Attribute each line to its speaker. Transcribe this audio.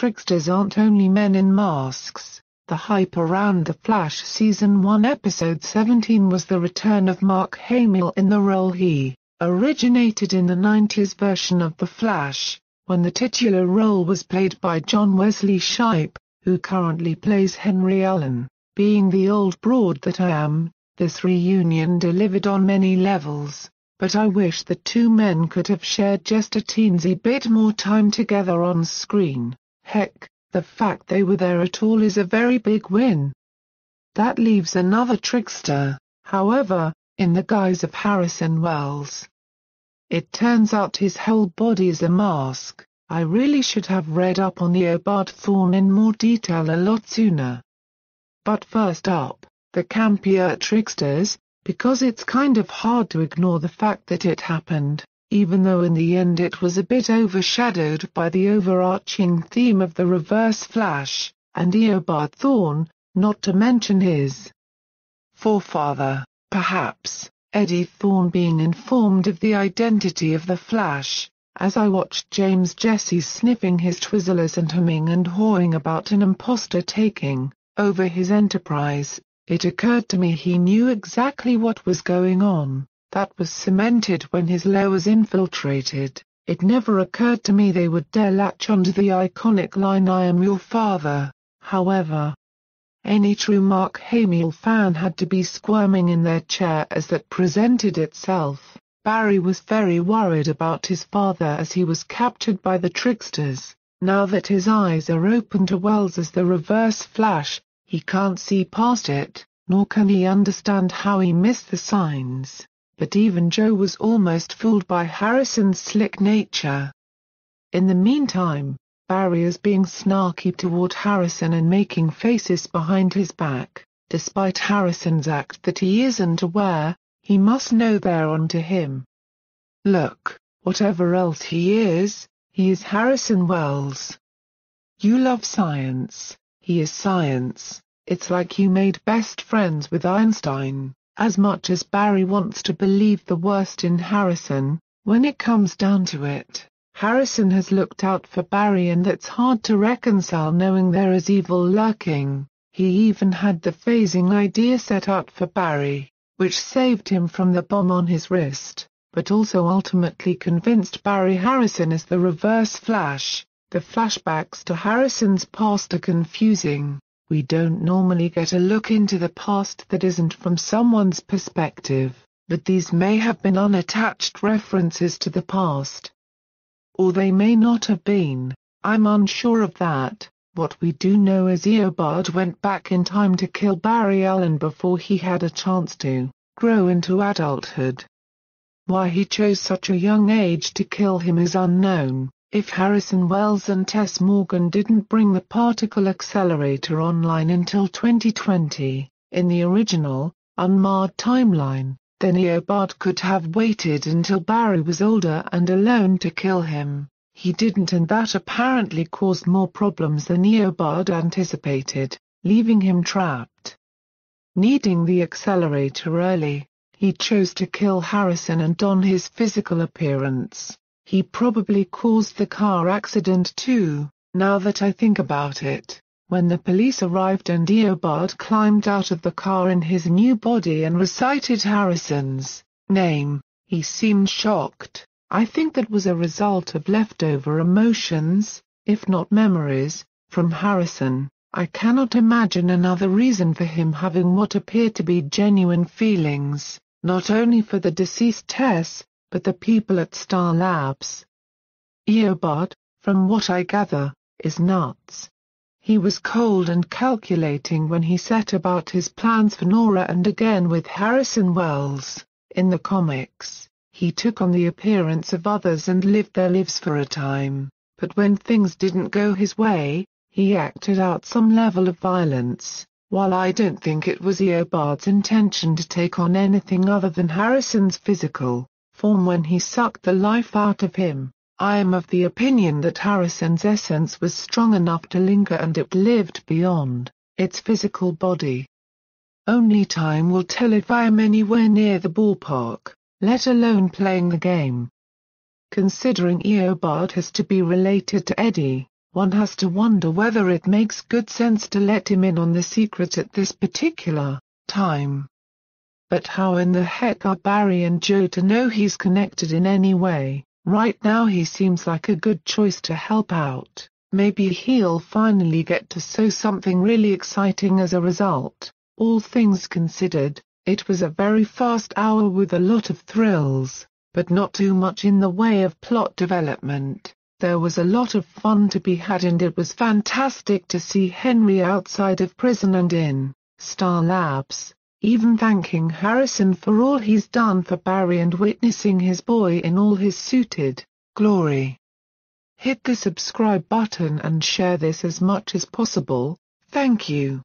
Speaker 1: tricksters aren't only men in masks. The hype around The Flash Season 1 Episode 17 was the return of Mark Hamill in the role. He originated in the 90s version of The Flash, when the titular role was played by John Wesley Shipp, who currently plays Henry Allen. Being the old broad that I am, this reunion delivered on many levels, but I wish the two men could have shared just a teensy bit more time together on screen. Heck, the fact they were there at all is a very big win. That leaves another trickster, however, in the guise of Harrison Wells. It turns out his whole body is a mask. I really should have read up on Eobard Thawne in more detail a lot sooner. But first up, the campier tricksters, because it's kind of hard to ignore the fact that it happened, even though in the end it was a bit overshadowed by the overarching theme of the Reverse Flash, and Eobard Thawne, not to mention his forefather, perhaps, Eddie Thawne, being informed of the identity of the Flash. As I watched James Jesse sniffing his Twizzlers and humming and hawing about an impostor taking over his enterprise, it occurred to me he knew exactly what was going on. That was cemented when his lair was infiltrated. It never occurred to me they would dare latch onto the iconic line "I am your father." However, any true Mark Hamill fan had to be squirming in their chair as that presented itself. Barry was very worried about his father as he was captured by the tricksters. Now that his eyes are open to Wells as the Reverse Flash, he can't see past it, nor can he understand how he missed the signs. But even Joe was almost fooled by Harrison's slick nature. In the meantime, Barry is being snarky toward Harrison and making faces behind his back. Despite Harrison's act that he isn't aware, he must know they're onto him. Look, whatever else he is Harrison Wells. You love science, he is science. It's like you made best friends with Einstein. As much as Barry wants to believe the worst in Harrison, when it comes down to it, Harrison has looked out for Barry, and that's hard to reconcile knowing there is evil lurking. He even had the phasing idea set out for Barry, which saved him from the bomb on his wrist, but also ultimately convinced Barry Harrison is the Reverse Flash. The flashbacks to Harrison's past are confusing. We don't normally get a look into the past that isn't from someone's perspective, but these may have been unattached references to the past. Or they may not have been. I'm unsure of that. What we do know is Eobard went back in time to kill Barry Allen before he had a chance to grow into adulthood. Why he chose such a young age to kill him is unknown. If Harrison Wells and Tess Morgan didn't bring the particle accelerator online until 2020, in the original, unmarred timeline, then Eobard could have waited until Barry was older and alone to kill him. He didn't, and that apparently caused more problems than Eobard anticipated, leaving him trapped. Needing the accelerator early, he chose to kill Harrison and don his physical appearance. He probably caused the car accident too, now that I think about it. When the police arrived and Eobard climbed out of the car in his new body and recited Harrison's name, he seemed shocked. I think that was a result of leftover emotions, if not memories, from Harrison. I cannot imagine another reason for him having what appear to be genuine feelings, not only for the deceased Tess, but the people at Star Labs. Eobard, from what I gather, is nuts. He was cold and calculating when he set about his plans for Nora and again with Harrison Wells. In the comics, he took on the appearance of others and lived their lives for a time, but when things didn't go his way, he acted out some level of violence. While I don't think it was Eobard's intention to take on anything other than Harrison's physical form when he sucked the life out of him, I am of the opinion that Harrison's essence was strong enough to linger and it lived beyond its physical body. Only time will tell if I am anywhere near the ballpark, let alone playing the game. Considering Eobard has to be related to Eddie, one has to wonder whether it makes good sense to let him in on the secret at this particular time. But how in the heck are Barry and Joe to know he's connected in any way? Right now he seems like a good choice to help out. Maybe he'll finally get to sow something really exciting as a result. All things considered, it was a very fast hour with a lot of thrills, but not too much in the way of plot development. There was a lot of fun to be had, and it was fantastic to see Henry outside of prison and in Star Labs, even thanking Harrison for all he's done for Barry and witnessing his boy in all his suited glory. Hit the subscribe button and share this as much as possible. Thank you.